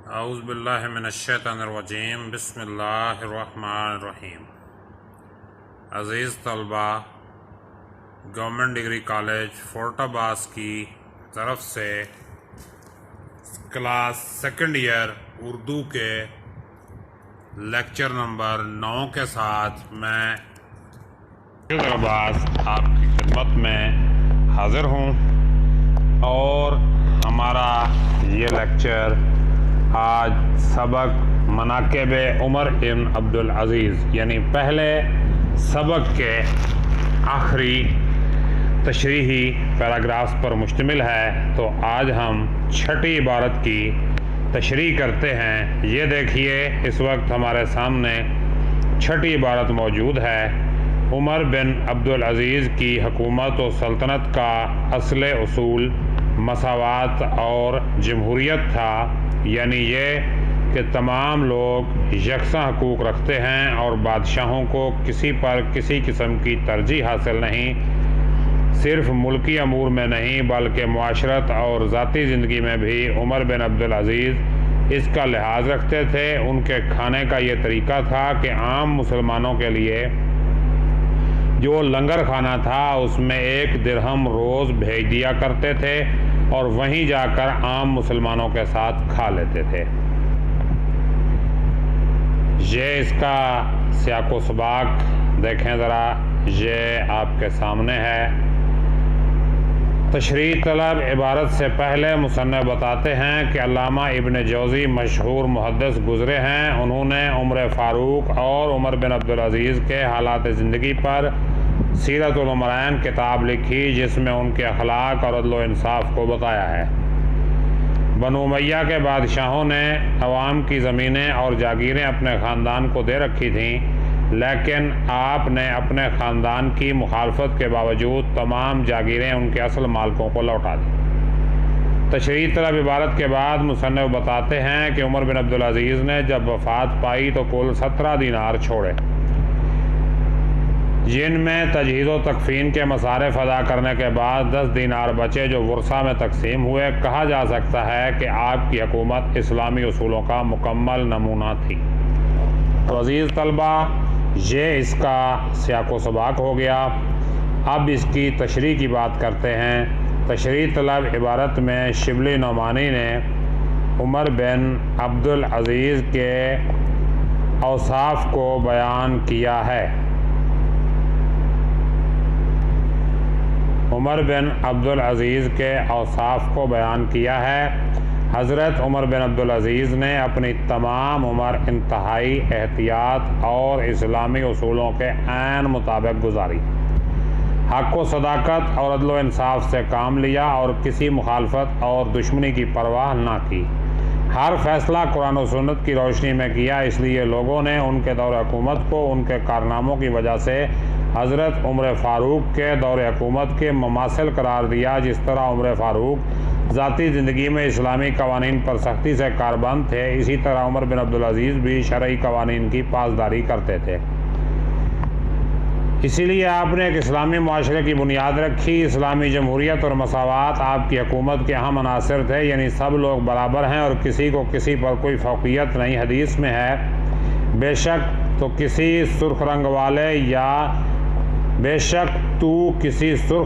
اعوذ باللہ من الشیطان الرجیم بسم اللہ الرحمن الرحیم۔ عزیز طلبہ، گورنمنٹ ڈگری کالج فورٹ عباس کی طرف سے کلاس سیکنڈ ایئر اردو کے لیکچر نمبر 9 کے ساتھ میں عباس آپ کی خدمت میں حاضر ہوں، اور ہمارا یہ لیکچر آج سبق مناقب عمر بن عبدالعزیز یعنی پہلے سبق کے آخری تشریحی پیراگرافز پر مشتمل ہے۔ تو آج ہم چھٹی عبارت کی تشریح کرتے ہیں۔ یہ دیکھیے، اس وقت ہمارے سامنے چھٹی عبارت موجود ہے۔ عمر بن عبدالعزیز کی حکومت و سلطنت کا اصل اصول مساوات اور جمہوریت تھا، یعنی یہ کہ تمام لوگ یکساں حقوق رکھتے ہیں اور بادشاہوں کو کسی پر کسی قسم کی ترجیح حاصل نہیں۔ صرف ملکی امور میں نہیں بلکہ معاشرت اور ذاتی زندگی میں بھی عمر بن عبدالعزیز اس کا لحاظ رکھتے تھے۔ ان کے کھانے کا یہ طریقہ تھا کہ عام مسلمانوں کے لیے جو لنگر کھانا تھا اس میں 1 درہم روز بھیج دیا کرتے تھے اور وہیں جا کر عام مسلمانوں کے ساتھ کھا لیتے تھے۔ یہ اس کا سیاق و سباق دیکھیں ذرا، یہ آپ کے سامنے ہے۔ تشریح طلب عبارت سے پہلے مصنف بتاتے ہیں کہ علامہ ابن جوزی مشہور محدث گزرے ہیں۔ انہوں نے عمر فاروق اور عمر بن عبدالعزیز کے حالات زندگی پر سیرت الامرین کتاب لکھی، جس میں ان کے اخلاق اور عدل و انصاف کو بتایا ہے۔ بنو امیہ کے بادشاہوں نے عوام کی زمینیں اور جاگیریں اپنے خاندان کو دے رکھی تھیں، لیکن آپ نے اپنے خاندان کی مخالفت کے باوجود تمام جاگیریں ان کے اصل مالکوں کو لوٹا دیں۔ تشریح طلب عبارت کے بعد مصنف بتاتے ہیں کہ عمر بن عبدالعزیز نے جب وفات پائی تو کل 17 دینار چھوڑے، جن میں تجہیز و تکفین کے مصارف ادا کرنے کے بعد 10 دینار بچے جو ورثہ میں تقسیم ہوئے۔ کہا جا سکتا ہے کہ آپ کی حکومت اسلامی اصولوں کا مکمل نمونہ تھی۔ تو عزیز طلبہ، یہ اس کا سیاق و سباق ہو گیا۔ اب اس کی تشریح کی بات کرتے ہیں۔ تشریح طلب عبارت میں شبلی نعمانی نے عمر بن عبدالعزیز کے اوصاف کو بیان کیا ہے۔ عمر بن عبدالعزیز کے اوصاف کو بیان کیا ہے۔ حضرت عمر بن عبدالعزیز نے اپنی تمام عمر انتہائی احتیاط اور اسلامی اصولوں کے عین مطابق گزاری، حق و صداقت اور عدل و انصاف سے کام لیا اور کسی مخالفت اور دشمنی کی پرواہ نہ کی۔ ہر فیصلہ قرآن و سنت کی روشنی میں کیا، اس لیے لوگوں نے ان کے دور حکومت کو ان کے کارناموں کی وجہ سے حضرت عمر فاروق کے دور حکومت کے مماثل قرار دیا۔ جس طرح عمر فاروق ذاتی زندگی میں اسلامی قوانین پر سختی سے کاربند تھے، اسی طرح عمر بن عبدالعزیز بھی شرعی قوانین کی پاسداری کرتے تھے۔ اسی لیے آپ نے ایک اسلامی معاشرے کی بنیاد رکھی۔ اسلامی جمہوریت اور مساوات آپ کی حکومت کے اہم عناصر تھے، یعنی سب لوگ برابر ہیں اور کسی کو کسی پر کوئی فوقیت نہیں۔ حدیث میں ہے، بے شک تو کسی سرخ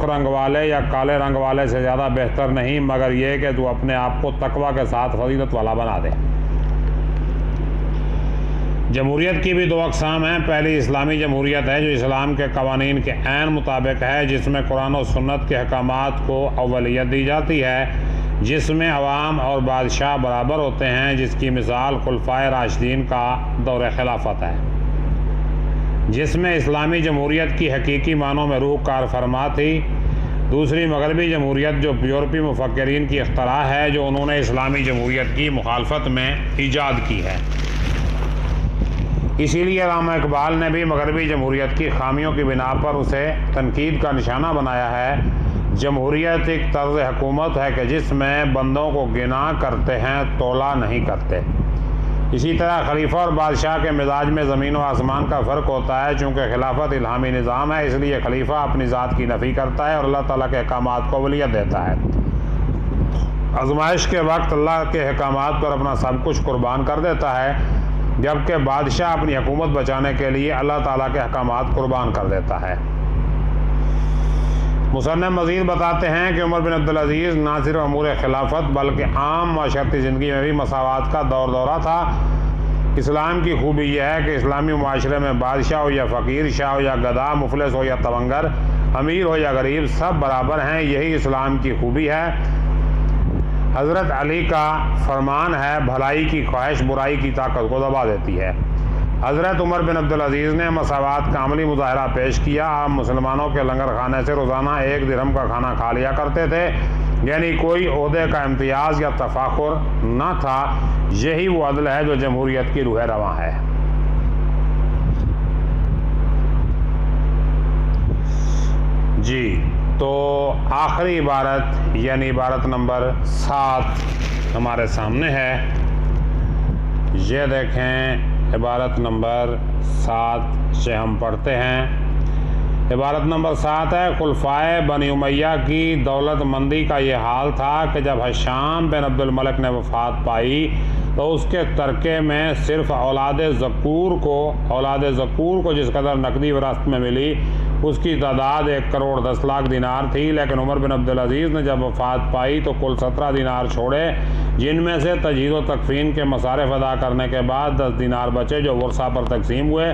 رنگ والے یا کالے رنگ والے سے زیادہ بہتر نہیں، مگر یہ کہ تو اپنے آپ کو تقوی کے ساتھ فضیلت والا بنا دے۔ جمہوریت کی بھی 2 اقسام ہیں۔ پہلی اسلامی جمہوریت ہے جو اسلام کے قوانین کے عین مطابق ہے، جس میں قرآن و سنت کے احکامات کو اولویت دی جاتی ہے، جس میں عوام اور بادشاہ برابر ہوتے ہیں، جس کی مثال خلفائے راشدین کا دور خلافت ہے، جس میں اسلامی جمہوریت کی حقیقی معنوں میں روح کار فرما تھی۔ دوسری مغربی جمہوریت جو یورپی مفکرین کی اختراع ہے، جو انہوں نے اسلامی جمہوریت کی مخالفت میں ایجاد کی ہے۔ اسی لیے علامہ اقبال نے بھی مغربی جمہوریت کی خامیوں کی بنا پر اسے تنقید کا نشانہ بنایا ہے۔ جمہوریت ایک طرز حکومت ہے کہ جس میں بندوں کو گنا کرتے ہیں، تولا نہیں کرتے۔ اسی طرح خلیفہ اور بادشاہ کے مزاج میں زمین و آسمان کا فرق ہوتا ہے۔ چونکہ خلافت الہامی نظام ہے، اس لیے خلیفہ اپنی ذات کی نفی کرتا ہے اور اللہ تعالیٰ کے احکامات کو اولویت دیتا ہے، آزمائش کے وقت اللہ کے احکامات پر اپنا سب کچھ قربان کر دیتا ہے، جبکہ بادشاہ اپنی حکومت بچانے کے لیے اللہ تعالیٰ کے احکامات قربان کر دیتا ہے۔ مصنف مزید بتاتے ہیں کہ عمر بن عبدالعزیز نہ صرف امور خلافت بلکہ عام معاشرتی زندگی میں بھی مساوات کا دور دورہ تھا۔ اسلام کی خوبی یہ ہے کہ اسلامی معاشرے میں بادشاہ ہو یا فقیر، شاہ ہو یا گدھا، مفلس ہو یا تونگر، امیر ہو یا غریب، سب برابر ہیں۔ یہی اسلام کی خوبی ہے۔ حضرت علی کا فرمان ہے، بھلائی کی خواہش برائی کی طاقت کو دبا دیتی ہے۔ حضرت عمر بن عبدالعزیز نے مساوات کا عملی مظاہرہ پیش کیا۔ آپ مسلمانوں کے لنگر خانے سے روزانہ 1 درہم کا کھانا کھا لیا کرتے تھے، یعنی کوئی عہدے کا امتیاز یا تفاخر نہ تھا۔ یہی وہ عدل ہے جو جمہوریت کی روح رواں ہے۔ جی تو آخری عبارت یعنی عبارت نمبر 7 ہمارے سامنے ہے۔ یہ دیکھیں عبارت نمبر 7 سے ہم پڑھتے ہیں۔ عبارت نمبر 7 ہے، خلفائے بنی امیہ کی دولت مندی کا یہ حال تھا کہ جب ہشام بن عبد الملک نے وفات پائی تو اس کے ترکے میں صرف اولاد ذکور کو جس قدر نقدی وراثت میں ملی اس کی تعداد 1 کروڑ 10 لاکھ دینار تھی، لیکن عمر بن عبدالعزیز نے جب وفات پائی تو کل 17 دینار چھوڑے، جن میں سے تجہیز و تکفین کے مصارف ادا کرنے کے بعد 10 دینار بچے جو ورثہ پر تقسیم ہوئے۔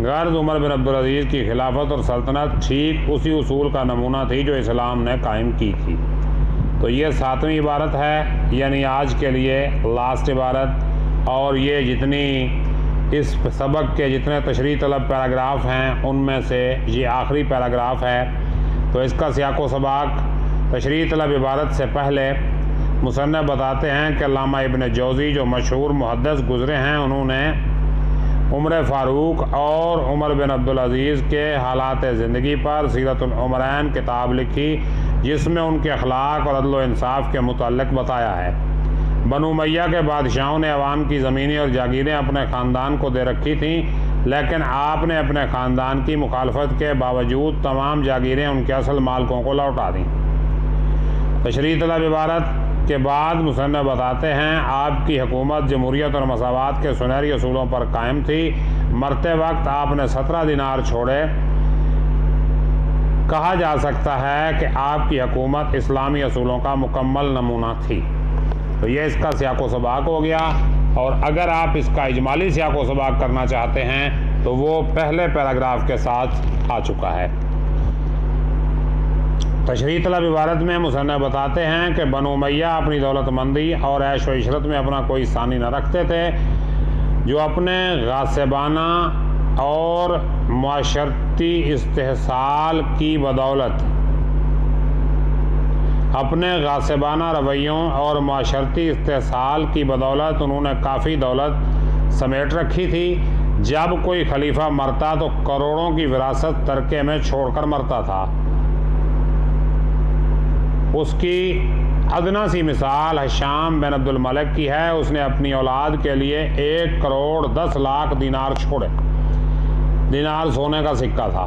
غرض عمر بن عبدالعزیز کی خلافت اور سلطنت ٹھیک اسی اصول کا نمونہ تھی جو اسلام نے قائم کی تھی۔ تو یہ 7ویں عبارت ہے، یعنی آج کے لیے لاسٹ عبارت، اور یہ جتنی اس سبق کے جتنے تشریح طلب پیراگراف ہیں ان میں سے یہ آخری پیراگراف ہے۔ تو اس کا سیاق و سباق تشریح طلب عبارت سے پہلے مصنف بتاتے ہیں کہ علامہ ابن جوزی جو مشہور محدث گزرے ہیں، انہوں نے عمر فاروق اور عمر بن عبدالعزیز کے حالات زندگی پر سیرت العمرین کتاب لکھی، جس میں ان کے اخلاق اور عدل و انصاف کے متعلق بتایا ہے۔ بنو امیہ کے بادشاہوں نے عوام کی زمینیں اور جاگیریں اپنے خاندان کو دے رکھی تھیں، لیکن آپ نے اپنے خاندان کی مخالفت کے باوجود تمام جاگیریں ان کے اصل مالکوں کو لوٹا دیں۔ تشریح طلب عبارت کے بعد مصنف بتاتے ہیں، آپ کی حکومت جمہوریت اور مساوات کے سنہری اصولوں پر قائم تھی۔ مرتے وقت آپ نے 17 دینار چھوڑے۔ کہا جا سکتا ہے کہ آپ کی حکومت اسلامی اصولوں کا مکمل نمونہ تھی۔ تو یہ اس کا سیاق و سباق ہو گیا، اور اگر آپ اس کا اجمالی سیاق و سباق کرنا چاہتے ہیں تو وہ پہلے پیراگراف کے ساتھ آ چکا ہے۔ تشریح طلب عبارت میں مصنف بتاتے ہیں کہ بنو امیہ اپنی دولت مندی اور عیش و عشرت میں اپنا کوئی ثانی نہ رکھتے تھے، جو اپنے غاصبانہ اور معاشرتی استحصال کی بدولت انہوں نے کافی دولت سمیٹ رکھی تھی۔ جب کوئی خلیفہ مرتا تو کروڑوں کی وراثت ترکے میں چھوڑ کر مرتا تھا۔ اس کی ادنا سی مثال ہشام بن عبد الملک کی ہے۔ اس نے اپنی اولاد کے لیے 1 کروڑ 10 لاکھ دینار چھوڑے۔ دینار سونے کا سکہ تھا۔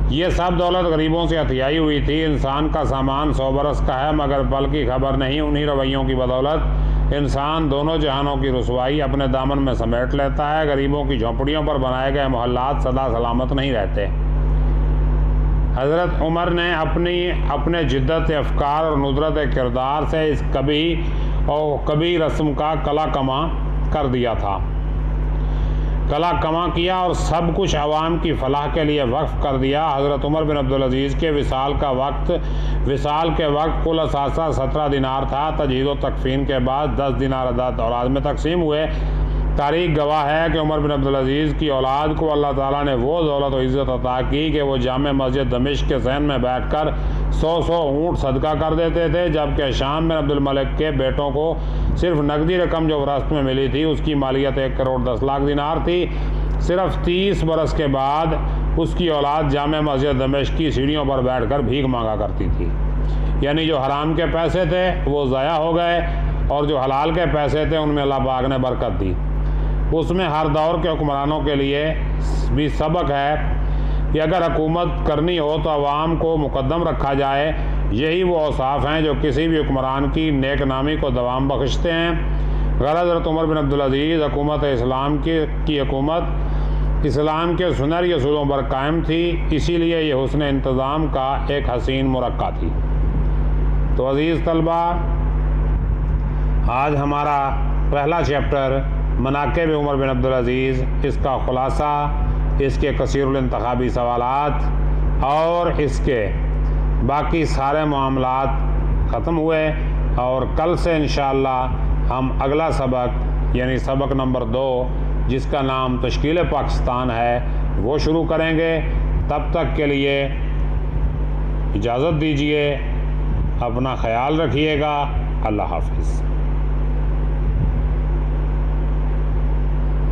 یہ سب دولت غریبوں سے عطیائی ہوئی تھی۔ انسان کا سامان 100 برس کا ہے، مگر پل کی خبر نہیں۔ انہی رویوں کی بدولت انسان دونوں جہانوں کی رسوائی اپنے دامن میں سمیٹ لیتا ہے۔ غریبوں کی جھونپڑیوں پر بنائے گئے محلات سدا سلامت نہیں رہتے۔ حضرت عمر نے اپنے جدت افکار اور ندرت کردار سے اس کبھی رسم کا کلا کما کر دیا تھا۔ کلا کما کیا اور سب کچھ عوام کی فلاح کے لیے وقف کر دیا۔ حضرت عمر بن عبدالعزیز کے وصال کے وقت کل اثاثہ 17 دینار تھا۔ تجہیز و تکفین کے بعد 10 دینار اولاد میں تقسیم ہوئے۔ تاریخ گواہ ہے کہ عمر بن عبدالعزیز کی اولاد کو اللہ تعالیٰ نے وہ دولت و عزت عطا کی کہ وہ جامع مسجد دمشق کے صحن میں بیٹھ کر 100 اونٹ صدقہ کر دیتے تھے، جبکہ ہشام بن عبد الملک کے بیٹوں کو صرف نقدی رقم جو وراثت میں ملی تھی اس کی مالیت 1 کروڑ 10 لاکھ دینار تھی۔ صرف 30 برس کے بعد اس کی اولاد جامع مسجد دمشق کی سیڑھیوں پر بیٹھ کر بھیک مانگا کرتی تھی۔ یعنی جو حرام کے پیسے تھے وہ ضائع ہو گئے، اور جو حلال کے پیسے تھے ان میں اللہ پاک نے برکت دی۔ اس میں ہر دور کے حکمرانوں کے لیے بھی سبق ہے کہ اگر حکومت کرنی ہو تو عوام کو مقدم رکھا جائے یہی وہ اوصاف ہیں جو کسی بھی حکمران کی نیک نامی کو دوام بخشتے ہیں۔ غرض حضرت عمر بن عبدالعزیز حکومت اسلام کی حکومت اسلام کے سنہری اصولوں پر قائم تھی، اسی لیے یہ حسن انتظام کا ایک حسین مرقع تھی۔ تو عزیز طلبہ، آج ہمارا پہلا چیپٹر مناقب عمر بن عبدالعزیز، اس کا خلاصہ، اس کے کثیر الانتخابی سوالات اور اس کے باقی سارے معاملات ختم ہوئے، اور کل سے انشاءاللہ ہم اگلا سبق یعنی سبق نمبر 2 جس کا نام تشکیل پاکستان ہے وہ شروع کریں گے۔ تب تک کے لیے اجازت دیجیے، اپنا خیال رکھیے گا، اللہ حافظ۔